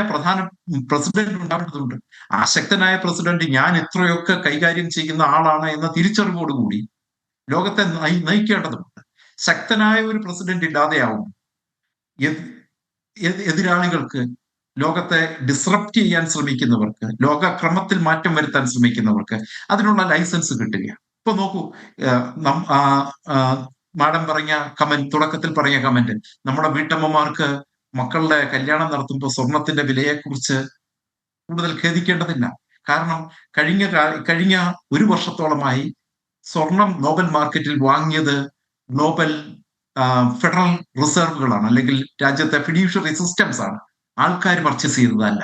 പ്രസിഡന്റ് ഉണ്ടാവേണ്ടതുണ്ട്. ആ ശക്തനായ പ്രസിഡന്റ് ഞാൻ എത്രയൊക്കെ കൈകാര്യം ചെയ്യുന്ന ആളാണ് എന്ന തിരിച്ചറിവോടുകൂടി ലോകത്തെ നയിക്കേണ്ടതുണ്ട്. ശക്തനായ ഒരു പ്രസിഡന്റ് ഇല്ലാതെയാവും എതിരാളികൾക്ക്, ലോകത്തെ ഡിസ്റപ്റ്റ് ചെയ്യാൻ ശ്രമിക്കുന്നവർക്ക്, ലോകക്രമത്തിൽ മാറ്റം വരുത്താൻ ശ്രമിക്കുന്നവർക്ക് അതിനുള്ള ലൈസൻസ് കിട്ടുകയാണ്. ഇപ്പൊ നോക്കൂ, മാഡം പറഞ്ഞ തുടക്കത്തിൽ പറഞ്ഞ കമന്റ്, നമ്മുടെ വീട്ടമ്മമാർക്ക് മക്കളുടെ കല്യാണം നടത്തുമ്പോൾ സ്വർണത്തിന്റെ വിലയെക്കുറിച്ച് കൂടുതൽ ഖേദിക്കേണ്ടതില്ല. കാരണം കഴിഞ്ഞ ഒരു വർഷത്തോളമായി സ്വർണം നോബൽ മാർക്കറ്റിൽ വാങ്ങിയത് ഗ്ലോബൽ ഫെഡറൽ റിസർവുകളാണ്, അല്ലെങ്കിൽ രാജ്യത്തെ ഫിഡ്യൂഷ്യറി സിസ്റ്റംസ് ആണ്. ആൾക്കാർ പർച്ചേസ് ചെയ്തതല്ല.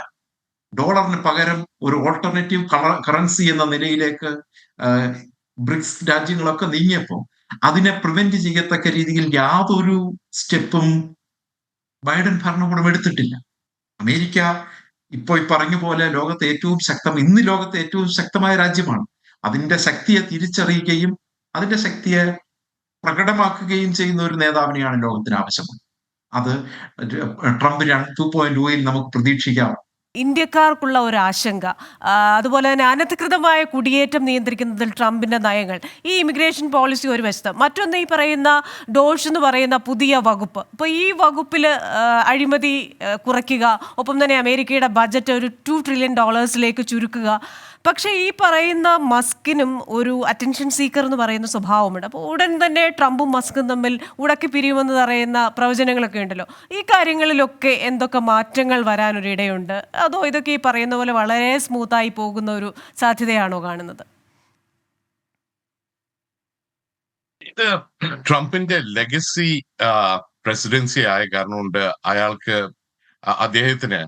ഡോളറിന് പകരം ഒരു ഓൾട്ടർനേറ്റീവ് കറൻസി എന്ന നിലയിലേക്ക് ബ്രിക്സ് രാജ്യങ്ങളൊക്കെ നീങ്ങിയപ്പോൾ അതിനെ പ്രിവെന്റ് ചെയ്യത്തക്ക രീതിയിൽ യാതൊരു സ്റ്റെപ്പും ബൈഡൻ ഭരണകൂടം എടുത്തിട്ടില്ല. അമേരിക്ക ഇപ്പോൾ ഈ പറഞ്ഞ പോലെ ഇന്ന് ലോകത്തെ ഏറ്റവും ശക്തമായ രാജ്യമാണ്. അതിന്റെ ശക്തിയെ തിരിച്ചറിയുകയും അതിന്റെ ശക്തിയെ പ്രകടമാക്കുകയും ചെയ്യുന്ന ഒരു നേതാവിനെയാണ് ലോകത്തിന് ആവശ്യമുള്ളത്. അത് ട്രംപ് 2.0 നമുക്ക് പ്രതീക്ഷിക്കാം. ഇന്ത്യക്കാർക്കുള്ള ഒരു ആശങ്ക, അതുപോലെ തന്നെ അനധികൃതമായ കുടിയേറ്റം നിയന്ത്രിക്കുന്നതിൽ ട്രംപിന്റെ നയങ്ങൾ, ഈ ഇമിഗ്രേഷൻ പോളിസി ഒരു വശത്ത്, മറ്റൊന്ന് ഈ പറയുന്ന ഡോഷ് എന്ന് പറയുന്ന പുതിയ വകുപ്പ്. ഇപ്പോൾ ഈ വകുപ്പിൽ അഴിമതി കുറയ്ക്കുക, ഒപ്പം തന്നെ അമേരിക്കയുടെ ബജറ്റ് ഒരു $2 ട്രില്യൺ ചുരുക്കുക. പക്ഷേ ഈ പറയുന്ന മസ്കിനും ഒരു അറ്റൻഷൻ സീക്കർ എന്ന് പറയുന്ന സ്വഭാവമുണ്ട്. അപ്പോൾ ഉടൻ തന്നെ ട്രംപും മസ്കും തമ്മിൽ ഉടക്കി പിരിയുമെന്ന് പറയുന്ന പ്രവചനങ്ങളൊക്കെ ഉണ്ടല്ലോ. ഈ കാര്യങ്ങളിലൊക്കെ എന്തൊക്കെ മാറ്റങ്ങൾ വരാനൊരിടയുണ്ട്? അതോ ഇതൊക്കെ ഈ പറയുന്ന പോലെ വളരെ സ്മൂത്തായി പോകുന്ന ഒരു സാധ്യതയാണോ കാണുന്നത്? ഇത് ട്രംപിന്റെ ലെഗസി പ്രസിഡൻസി ആയ കാരണം കൊണ്ട് അദ്ദേഹത്തിന്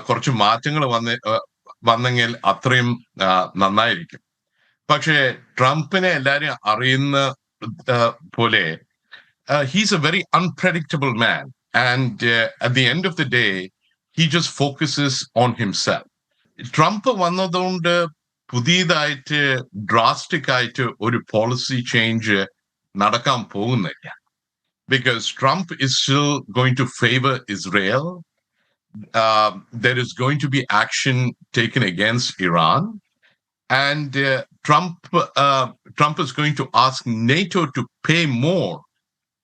കുറച്ച് മാറ്റങ്ങൾ വന്നെങ്കിൽ അത്രയും നന്നായിരിക്കും. പക്ഷേ ട്രംപിനെ എല്ലാരും അറിയുന്ന പോലെ he's a very unpredictable man, and at the end of the day he just focuses on himself. Trump വന്നതുകൊണ്ട് പുതിയതായിട്ട് ഡ്രാസ്റ്റിക് ആയിട്ട് ഒരു പോളിസി ചേഞ്ച് നടക്കാൻ പോകുന്നില്ല. Because Trump is still going to favor Israel. There is going to be action taken against Iran, and Trump is going to ask NATO to pay more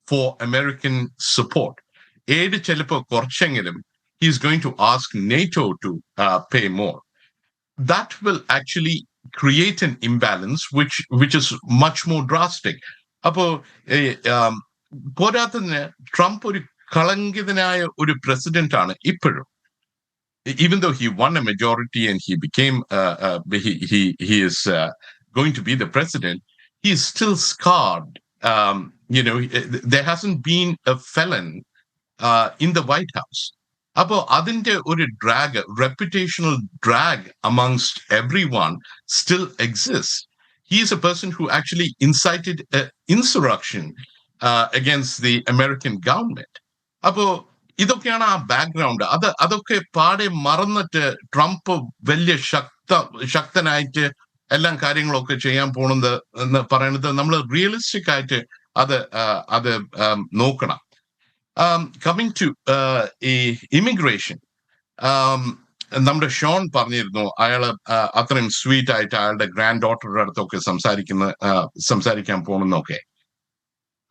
for American support. Aid chelipo korchengelum, he is going to ask NATO to pay more. That will actually create an imbalance, which is much more drastic. Appo പോരാത്തതിന് Trump ഒരു കളങ്കിതനായ ഒരു president ആണ് ഇപ്പോഴും. Even though he won a majority and he became he is going to be the president, he is still scarred. There hasn't been a felon in the White House. Appo adinte oru drag, reputational drag amongst everyone still exists. He is a person who actually incited insurrection against the American government. Appo ഇതൊക്കെയാണ് ആ background. അതൊക്കെ പാടെ മറന്നിട്ട് Trump വലിയ ശക്തനായിട്ട് എല്ലാ കാര്യങ്ങളൊക്കെ ചെയ്യാൻ പോണത് എന്ന് പറയുന്നത് നമ്മൾ റിയലിസ്റ്റിക് ആയിട്ട് അത് നോക്കണം. കമ്മിങ് ടു ഈ ഇമിഗ്രേഷൻ, നമ്മുടെ ഷോൺ പറഞ്ഞിരുന്നു അയാള് അത്രയും സ്വീറ്റ് ആയിട്ട് അയാളുടെ ഗ്രാൻഡ് ഡോട്ടറുടെ അടുത്തൊക്കെ സംസാരിക്കാൻ പോണെന്നൊക്കെ.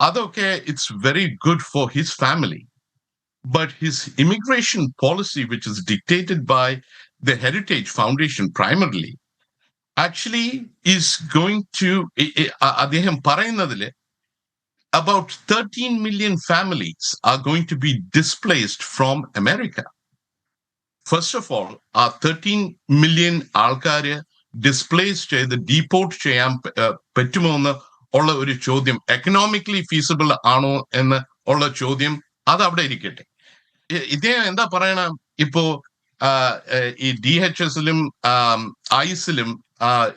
അതൊക്കെ it's very good for his family. But his immigration policy, which is dictated by the Heritage Foundation primarily, actually is going to, അദ്ദേഹം പറയുന്നതിൽ about 13 million families are going to be displaced from America. First of all, 13 million ആൾക്കാര് displace ചെയ്ത് ഡീപോർട്ട് ചെയ്യാൻ പറ്റുമോ എന്ന് ഉള്ള ഒരു ചോദ്യം, എക്കണോമിക്കലി ഫീസിബിൾ ആണോ എന്ന് ഉള്ള ചോദ്യം അത് അവിടെ ഇരിക്കട്ടെ. ഇദ്ദേഹം എന്താ പറയണ, ഇപ്പോ ഈ DHSലും ഐസിലും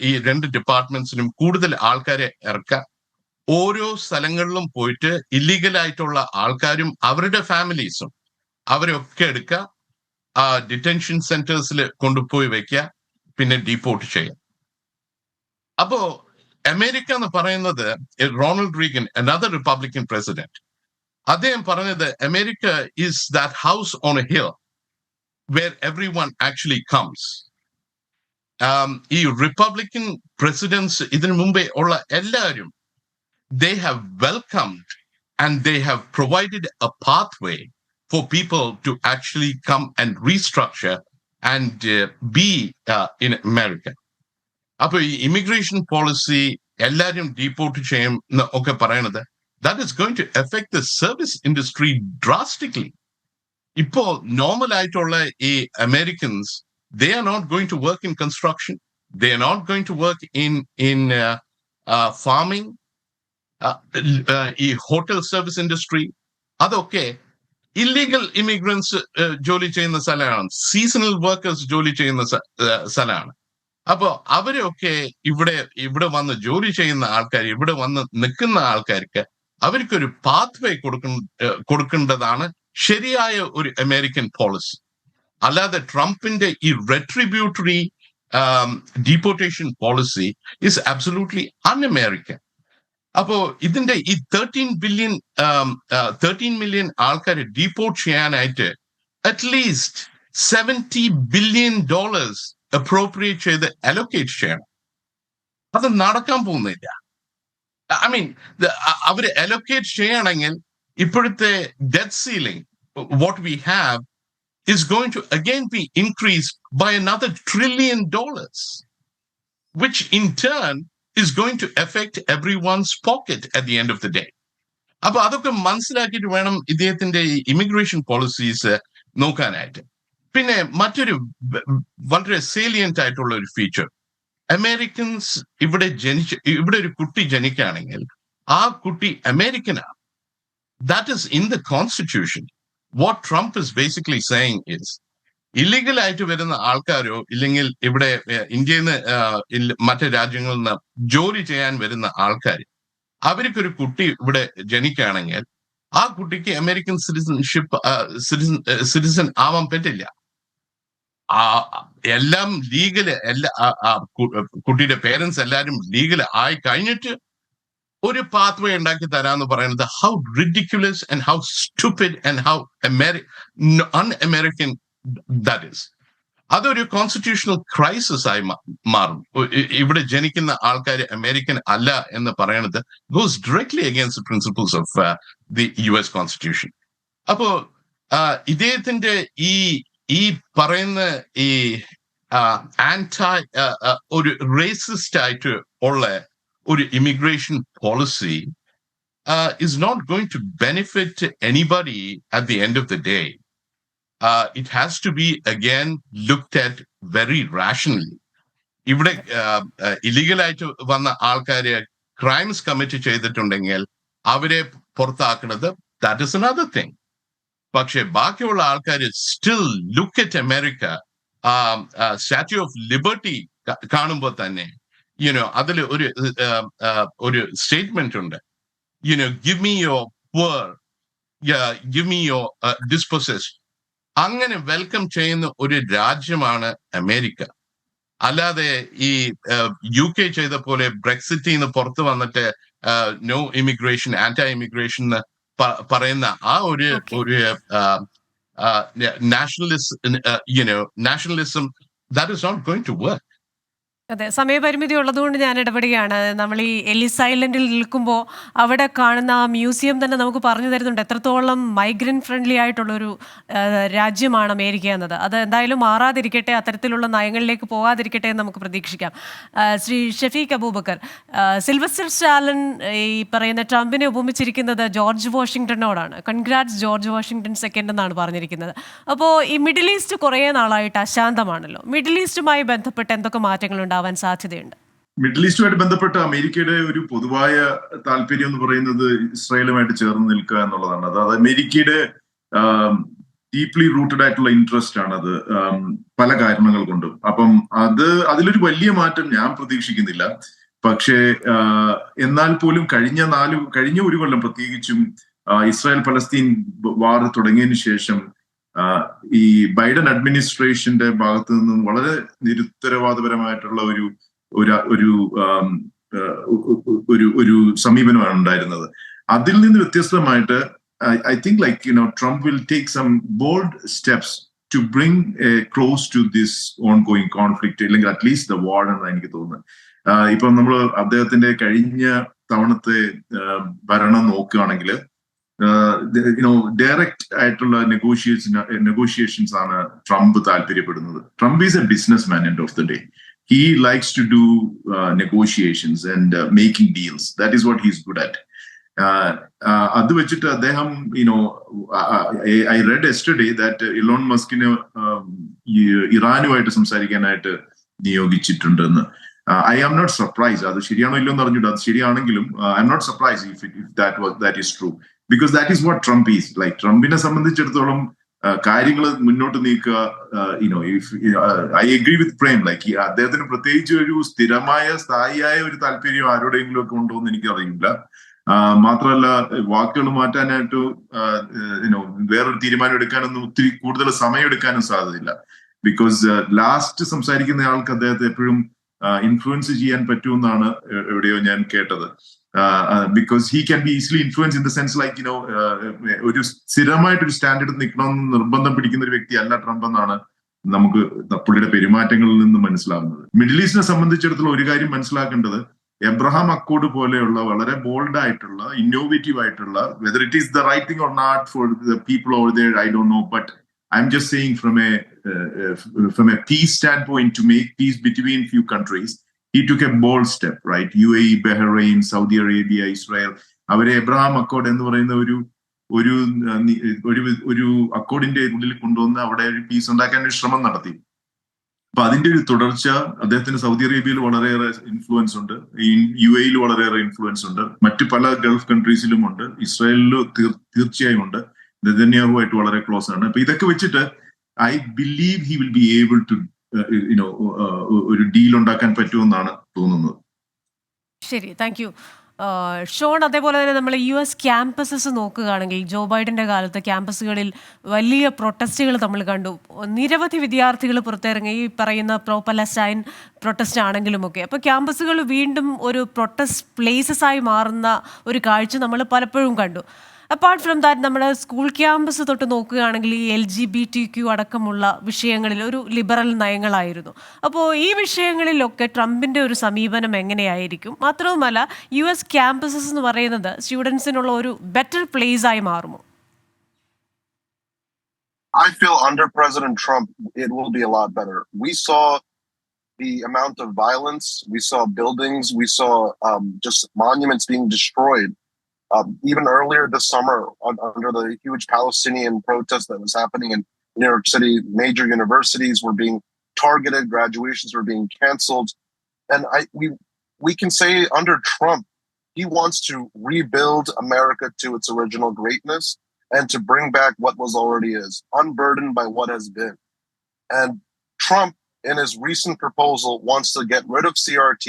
ഈ 2 ഡിപ്പാർട്ട്മെന്റ്സിലും കൂടുതൽ ആൾക്കാരെ ഇറക്കാം. ഓരോ സ്ഥലങ്ങളിലും പോയിട്ട് ഇല്ലീഗലായിട്ടുള്ള ആൾക്കാരും അവരുടെ ഫാമിലീസും അവരെയൊക്കെ എടുക്കുക, ഡിറ്റൻഷൻ സെന്റേഴ്സിൽ കൊണ്ടുപോയി വെക്കുക, പിന്നെ ഡീപോർട്ട് ചെയ്യാം. അപ്പോ അമേരിക്ക എന്ന് പറയുന്നത് Ronald Reagan, another Republican president, അദ്ദേഹം പറഞ്ഞത് America is that house on a hill where everyone actually comes. ഈ റിപ്പബ്ലിക്കൻ പ്രസിഡന്റ്സ് ഇതിനു മുമ്പേ ഉള്ള എല്ലാവരും they have welcomed and they have provided a pathway for people to actually come and restructure and be in America. അപ്പൊ ഈ immigration policy എല്ലാവരും ഡീപോർട്ട് ചെയ്യും ഒക്കെ പറയണത്, that is going to affect the service industry drastically. ഇപ്പോ normal ആയിട്ടുള്ള ഈ Americans They are not going to work in construction. They are not going to work in farming, hotel service industry. അതൊക്കെ illegal immigrants ജോലി ചെയ്യുന്ന സ്ഥലമാണ്. Seasonal workers ജോലി ചെയ്യുന്ന സ്ഥലമാണ്. അപ്പോ അവരൊക്കെ ഇവിടെ വന്ന് ജോലി ചെയ്യുന്ന ആൾക്കാർ, ഇവിടെ വന്ന് നിൽക്കുന്ന ആൾക്കാർക്ക് അവർക്കൊരു പാത്വേ കൊടുക്കേണ്ടതാണ് ശരിയായ ഒരു അമേരിക്കൻ പോളിസി. അല്ലാതെ ട്രംപിന്റെ ഈ റെട്രിബ്യൂട്ടറി deportation policy is absolutely un-American. അപ്പോ ഇതിന്റെ ഈ 13 million ആൾക്കാരെ ഡീപ്പോർട്ട് ചെയ്യാനായിട്ട് അറ്റ്ലീസ്റ്റ് $70 billion അപ്രോപ്രിയേറ്റ് ചെയ്ത് അലോക്കേറ്റ് ചെയ്യണം. അത് നടക്കാൻ പോകുന്നില്ല. ഐ മീൻ അവര് അലോക്കേറ്റ് ചെയ്യണമെങ്കിൽ ഇപ്പോഴത്തെ debt ceiling what we have is going to again be increased by another $1 trillion, which in turn is going to affect everyone's pocket at the end of the day. അപ്പൊ അതൊക്കെ മനസ്സിലാക്കിയിട്ട് വേണം ഇദ്ദേഹത്തിന്റെ immigration policies നോക്കാനായിട്ട്. പിന്നെ മറ്റൊരു വളരെ സേലിയന്റ് ആയിട്ടുള്ള ഒരു ഫീച്ചർ, അമേരിക്കൻസ് ഇവിടെ ഒരു കുട്ടി ജനിക്കുകയാണെങ്കിൽ ആ കുട്ടി അമേരിക്കനാണ്. That is in the Constitution. What Trump is basically saying is, illegal ആയിട്ട് വരുന്ന ആൾക്കാരോ ഇല്ലെങ്കിൽ ഇവിടെ ഇന്ത്യയിൽ നിന്ന് മറ്റു രാജ്യങ്ങളിൽ നിന്ന് ജോലി ചെയ്യാൻ വരുന്ന ആൾക്കാർ, അവർക്കൊരു കുട്ടി ഇവിടെ ജനിക്കുകയാണെങ്കിൽ ആ കുട്ടിക്ക് അമേരിക്കൻ സിറ്റിസൺ ആവാൻ പറ്റില്ല. എല്ലാം ലീഗല്, കുട്ടിയുടെ പേരൻസ് എല്ലാവരും ലീഗൽ ആയി കഴിഞ്ഞിട്ട് ഒരു പാത്വേ ഉണ്ടാക്കി തരാന്ന് പറയുന്നത് how ridiculous and how stupid and how un-American that is. അതൊരു കോൺസ്റ്റിറ്റ്യൂഷണൽ ക്രൈസിസ് ആയി മാറും. ഇവിടെ ജനിക്കുന്ന ആൾക്കാർ അമേരിക്കൻ അല്ല എന്ന് പറയുന്നത് goes directly against the principles of the US Constitution. അപ്പോ ഇദ്ദേഹത്തിന്റെ ഈ പറയുന്ന ഈ ആന്റൈ ഒരു റേസിസ്റ്റ് ആയിട്ട് ഉള്ള ഒരു immigration policy is not going to benefit anybody at the end of the day. It has to be again looked at very rationally. ഇവിടെ ഇല്ലീഗൽ ആയിട്ട് വന്ന ആൾക്കാര് ക്രൈംസ് കമ്മിറ്റ് ചെയ്തിട്ടുണ്ടെങ്കിൽ അവരെ പുറത്താക്കുന്നത് that is another thing. പക്ഷെ ബാക്കിയുള്ള ആൾക്കാര് still look at America, Statue of Liberty കാണുമ്പോൾ തന്നെ അതിൽ ഒരു സ്റ്റേറ്റ്മെന്റ് ഉണ്ട്, give me your poor, give me your dispossessed. അങ്ങനെ വെൽക്കം ചെയ്യുന്ന ഒരു രാജ്യമാണ് അമേരിക്ക. അല്ലാതെ ഈ UK ചെയ്ത പോലെ ബ്രെക്സിറ്റിൽ നിന്ന് പുറത്ത് വന്നിട്ട് നോ ഇമിഗ്രേഷൻ, ആന്റി ഇമിഗ്രേഷൻ പറയുന്ന ആ ഒരു nationalism, that is not going to work. അതെ, സമയപരിമിതി ഉള്ളതുകൊണ്ട് ഞാൻ ഇടപെടുകയാണ്. നമ്മൾ ഈ എലിസ് ഐലൻഡിൽ നിൽക്കുമ്പോൾ അവിടെ കാണുന്ന ആ മ്യൂസിയം തന്നെ നമുക്ക് പറഞ്ഞു തരുന്നുണ്ട് എത്രത്തോളം മൈഗ്രന്റ് ഫ്രണ്ട്ലി ആയിട്ടുള്ളൊരു രാജ്യമാണ് അമേരിക്ക എന്നത്. അത് എന്തായാലും മാറാതിരിക്കട്ടെ, അത്തരത്തിലുള്ള നയങ്ങളിലേക്ക് പോകാതിരിക്കട്ടെ എന്ന് നമുക്ക് പ്രതീക്ഷിക്കാം. ശ്രീ ഷഫീഖ് അബൂബക്കർ, സിൽവസ്റ്റർ സ്റ്റാലൻ ഈ പറയുന്ന ട്രംപിനെ ഉപമിച്ചിരിക്കുന്നത് ജോർജ് വാഷിങ്ടണോടാണ്. കൺഗ്രാറ്റ്സ് ജോർജ് വാഷിങ്ടൺ സെക്കൻഡ് എന്നാണ് പറഞ്ഞിരിക്കുന്നത്. അപ്പോൾ ഈ മിഡിൽ ഈസ്റ്റ് കുറേ നാളായിട്ട് അശാന്തമാണല്ലോ. മിഡിൽ ഈസ്റ്റുമായി ബന്ധപ്പെട്ട് എന്തൊക്കെ മാറ്റങ്ങളുണ്ട് ആവാൻ സാധ്യതയുണ്ട്? മിഡിൽ ഈസ്റ്റുമായിട്ട് ബന്ധപ്പെട്ട അമേരിക്കയുടെ ഒരു പൊതുവായ താല്പര്യം എന്ന് പറയുന്നത് ഇസ്രായേലുമായിട്ട് ചേർന്ന് നിൽക്കുക എന്നുള്ളതാണ്. അത് അമേരിക്കയുടെ ഡീപ്ലി റൂട്ടഡ് ആയിട്ടുള്ള ഇൻട്രസ്റ്റ് ആണ്. അത് പല കാരണങ്ങൾ കൊണ്ടും. അപ്പം അതിലൊരു വലിയ മാറ്റം ഞാൻ പ്രതീക്ഷിക്കുന്നില്ല. പക്ഷേ എന്നാൽ പോലും കഴിഞ്ഞ ഒരു കൊല്ലം പ്രത്യേകിച്ചും ഇസ്രായേൽ പലസ്തീൻ വാർ തുടങ്ങിയതിനു ശേഷം ഈ ബൈഡൻ അഡ്മിനിസ്ട്രേഷന്റെ ഭാഗത്ത് നിന്നും വളരെ നിരുത്തരവാദപരമായിട്ടുള്ള ഒരു സമീപനമാണ് ഉണ്ടായിരുന്നത്. അതിൽ നിന്ന് വ്യത്യസ്തമായിട്ട് I think Trump will take some bold steps to bring a close to this ongoing conflict, അല്ലെങ്കിൽ at least the war എന്നാണ് എനിക്ക് തോന്നുന്നത്. ഇപ്പം നമ്മൾ അദ്ദേഹത്തിന്റെ കഴിഞ്ഞ തവണത്തെ ഭരണം നോക്കുകയാണെങ്കിൽ ഡയറക്റ്റ് ആയിട്ടുള്ള നെഗോഷിയേഷൻസ് ആണ് ട്രംപ് താല്പര്യപ്പെടുന്നത്. Trump is A business man end of the day. He likes to do negotiations and making deals. That is what he's good at. അത് വെച്ചിട്ട് അദ്ദേഹം I read yesterday that Elon മസ്കിന് ഇറാനുമായിട്ട് സംസാരിക്കാനായിട്ട് നിയോഗിച്ചിട്ടുണ്ടെന്ന്. I am not surprise. അത് ശരിയാണോ ഇല്ലോ എന്ന് അറിഞ്ഞിട്ട്, അത് ശരിയാണെങ്കിലും I am not surprise if that is true, because that is what Trump is. Like ട്രംപിനെ സംബന്ധിച്ചിടത്തോളം കാര്യങ്ങൾ മുന്നോട്ട് നീക്കുക. I agree with Prem. Like അദ്ദേഹത്തിന് പ്രത്യേകിച്ച് ഒരു സ്ഥിരമായ സ്ഥായിയായ ഒരു താല്പര്യം ആരോടെങ്കിലും ഒക്കെ ഉണ്ടോ എന്ന് എനിക്കറിയില്ല. മാത്രമല്ല, വാക്കുകൾ മാറ്റാനായിട്ട് വേറൊരു തീരുമാനം എടുക്കാനൊന്നും ഒത്തിരി കൂടുതൽ സമയം എടുക്കാനും സാധ്യതയില്ല. ബിക്കോസ് ലാസ്റ്റ് സംസാരിക്കുന്ന ആൾക്ക് അദ്ദേഹത്തെ എപ്പോഴും ഇൻഫ്ലുവൻസ് ചെയ്യാൻ പറ്റുമെന്നാണ് എവിടെയോ ഞാൻ കേട്ടത്. Because he can be easily influence in the sense like ഒരു സ്ഥിരമായിട്ടൊരു സ്റ്റാൻഡേർഡ് നിൽക്കണമെന്ന് നിർബന്ധം പിടിക്കുന്ന ഒരു വ്യക്തി അല്ല ട്രംപ് എന്നാണ് നമുക്ക് പുള്ളിയുടെ പെരുമാറ്റങ്ങളിൽ നിന്ന് മനസ്സിലാവുന്നത്. മിഡിൽ ഈസ്റ്റിനെ സംബന്ധിച്ചിടത്തോളം ഒരു കാര്യം മനസ്സിലാക്കേണ്ടത്, എബ്രഹാം അക്കോർഡ് പോലെയുള്ള വളരെ ബോൾഡ് ആയിട്ടുള്ള ഇന്നോവേറ്റീവ് ആയിട്ടുള്ള, whether it is the right thing or not for the people over there, I don't know, but I am just saying from a peace standpoint, to make peace between few countries, he took a bold step, right? UAE, Bahrain, Saudi Arabia, Israel, അവരെ Abraham Accord എന്ന് പറയുന്ന ഒരു അക്കോർഡിന്റെ ഉള്ളിൽ കൊണ്ടുവന്ന് അവിടെ ഒരു piece ഉണ്ടാക്കാൻ ഒരു ശ്രമം നടത്തി. അപ്പൊ അതിന്റെ ഒരു തുടർച്ച അദ്ദേഹത്തിന് സൗദി അറേബ്യയിൽ വളരെയേറെ ഇൻഫ്ലുവൻസ് ഉണ്ട്, UAE വളരെയേറെ ഇൻഫ്ലുവൻസ് ഉണ്ട്, മറ്റു പല ഗൾഫ് കൺട്രീസിലും ഉണ്ട്, ഇസ്രായേലിലും തീർച്ചയായും ഉണ്ട്, നെതന്യാഹുവായിട്ട് വളരെ ക്ലോസ് ആണ്. അപ്പൊ ഇതൊക്കെ വെച്ചിട്ട് I believe he will be able to ഒരു ഡീൽ ഉണ്ടാക്കാൻ പറ്റുമെന്നാണ് തോന്നുന്നത്. ശരി, താങ്ക് യു ഷോൺ. അതേപോലെ തന്നെ നമ്മൾ US ക്യാമ്പസസ് നോക്കുകയാണെങ്കിൽ, ജോ ബൈഡന്റെ കാലത്ത് ക്യാമ്പസുകളിൽ വലിയ പ്രൊട്ടസ്റ്റുകൾ നമ്മൾ കണ്ടു. നിരവധി വിദ്യാർത്ഥികൾ പുറത്തിറങ്ങി, ഈ പറയുന്ന പ്രോ പലസ്റ്റൈൻ പ്രൊട്ടസ്റ്റ് ആണെങ്കിലുമൊക്കെ. അപ്പോൾ ക്യാമ്പസുകൾ വീണ്ടും ഒരു പ്രൊട്ടസ്റ്റ് പ്ലേസസ് ആയി മാറുന്ന ഒരു കാഴ്ച നമ്മൾ പലപ്പോഴും കണ്ടു. അപ്പാർട്ട് ഫ്രം ദാറ്റ്, നമ്മുടെ സ്കൂൾ ക്യാമ്പസ് തൊട്ട് നോക്കുകയാണെങ്കിൽ ഈ LGBTQ അടക്കമുള്ള വിഷയങ്ങളിൽ ഒരു ലിബറൽ നയങ്ങളായിരുന്നു. അപ്പോൾ ഈ വിഷയങ്ങളിലൊക്കെ ട്രംപിൻ്റെ ഒരു സമീപനം എങ്ങനെയായിരിക്കും? മാത്രവുമല്ല, US ക്യാമ്പസസ് എന്ന് പറയുന്നത് സ്റ്റുഡൻസിനുള്ള ഒരു ബെറ്റർ പ്ലേസ് ആയി മാറുമോ? I feel under President Trump, it will be a lot better. We saw the amount of violence, we saw buildings, we saw just monuments being destroyed. Even earlier this summer, under the huge Palestinian protest that was happening in New York City, major universities were being targeted, graduations were being canceled. And we can say under Trump, he wants to rebuild America to its original greatness and to bring back what was already is, unburdened by what has been. And Trump, in his recent proposal, wants to get rid of CRT,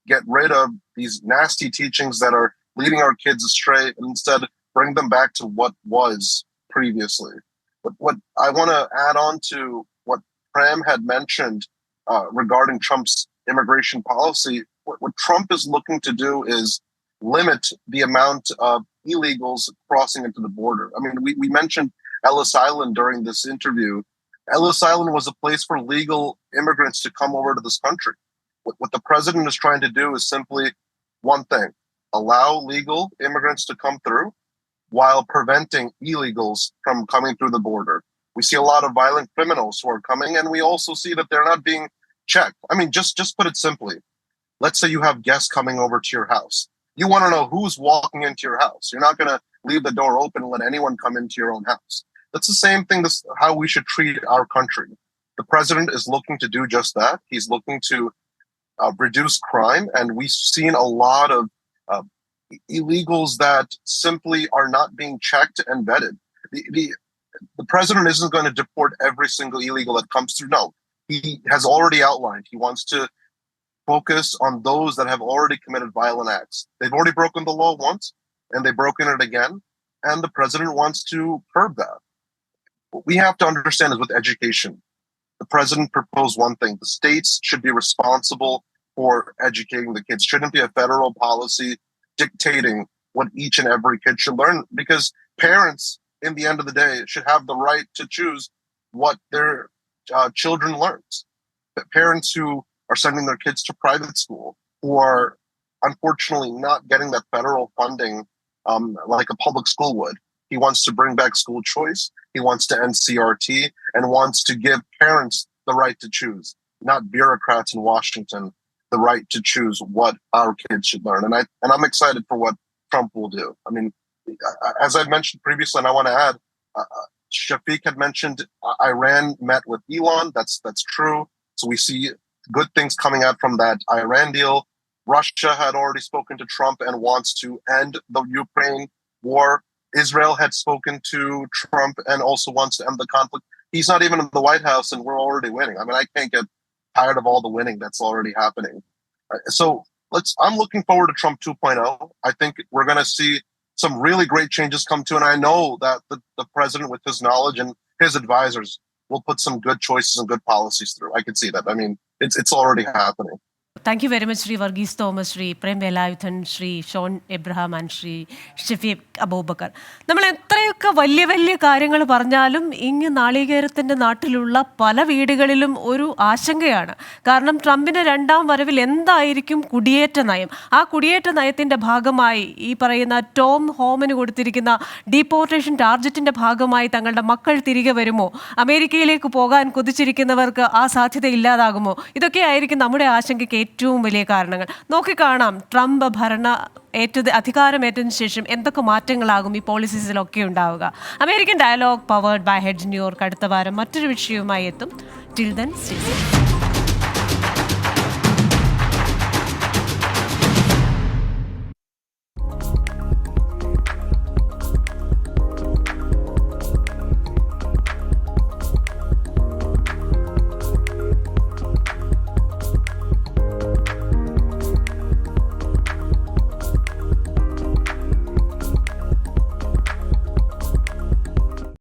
get rid of these nasty teachings that are leading our kids astray, and instead bring them back to what was previously. But what I want to add on to what Pram had mentioned regarding Trump's immigration policy, what Trump is looking to do is limit the amount of illegals crossing into the border. I mean, we mentioned Ellis Island during this interview. Ellis Island was a place for legal immigrants to come over to this country. What the president is trying to do is simply one thing: allow legal immigrants to come through while preventing illegals from coming through the border. We see a lot of violent criminals who are coming, and we also see that they're not being checked. I mean, just put it simply. Let's say you have guests coming over to your house. You want to know who's walking into your house. You're not going to leave the door open and let anyone come into your own house. That's the same thing. That's how we should treat our country. The president is looking to do just that. He's looking to reduce crime, and we've seen a lot of illegals that simply are not being checked and vetted. The president isn't going to deport every single illegal that comes through. No, he has already outlined he wants to focus on those that have already committed violent acts. They've already broken the law once, and they've broken it again, and the president wants to curb that. What we have to understand is with education, the president proposed one thing: the states should be responsible for educating the kids. Shouldn't be a federal policy dictating what each and every kid should learn, because parents, in the end of the day, should have the right to choose what their children learns. But parents who are sending their kids to private school, who are unfortunately not getting that federal funding like a public school would. He wants to bring back school choice. He wants to end CRT and wants to give parents the right to choose, not bureaucrats in Washington the right to choose what our kids should learn. And I'm excited for what Trump will do. I mean, as I mentioned previously, and I want to add, Shafiq had mentioned Iran met with Elon. That's true. So we see good things coming out from that Iran deal. Russia had already spoken to Trump and wants to end the Ukraine war. Israel had spoken to Trump and also wants to end the conflict. He's not even in the White House and we're already winning. I mean, I can't get tired of all the winning that's already happening. So I'm looking forward to Trump 2.0. I think we're going to see some really great changes come to, and I know that the president, with his knowledge and his advisors, will put some good choices and good policies through. I can see that. I mean, it's already happening. Thank you very much, Sri Varghese Thomas, Sri Prem Velayuthan, Sri Sean Abraham and Sri Shafiq Abubakar. നമ്മൾ എത്രയൊക്കെ വലിയ വലിയ കാര്യങ്ങൾ പറഞ്ഞാലും ഇങ്ങ് നാളികേരത്തിൻ്റെ നാട്ടിലുള്ള പല വീടുകളിലും ഒരു ആശങ്കയാണ്. കാരണം ട്രംപിൻ്റെ രണ്ടാം വരവിൽ എന്തായിരിക്കും കുടിയേറ്റ നയം? ആ കുടിയേറ്റ നയത്തിൻ്റെ ഭാഗമായി ഈ പറയുന്ന ടോം ഹോമന് കൊടുത്തിരിക്കുന്ന ഡീപ്പോർട്ടേഷൻ ടാർജറ്റിൻ്റെ ഭാഗമായി തങ്ങളുടെ മക്കൾ തിരികെ വരുമോ? അമേരിക്കയിലേക്ക് പോകാൻ കൊതിച്ചിരിക്കുന്നവർക്ക് ആ സാധ്യത ഇല്ലാതാകുമോ? ഇതൊക്കെയായിരിക്കും നമ്മുടെ ആശങ്കയ്ക്ക് ഏറ്റവും വലിയ കാരണങ്ങൾ. നോക്കിക്കാണാം ട്രംപ് അധികാരമേറ്റതിന് ശേഷം എന്തൊക്കെ മാറ്റങ്ങളാകും ഈ പോളിസീസിലൊക്കെ ഉണ്ടാവുക. American dialogue powered by heads New York അടുത്ത വാരം മറ്റൊരു വിഷയവുമായി എത്തും. Till then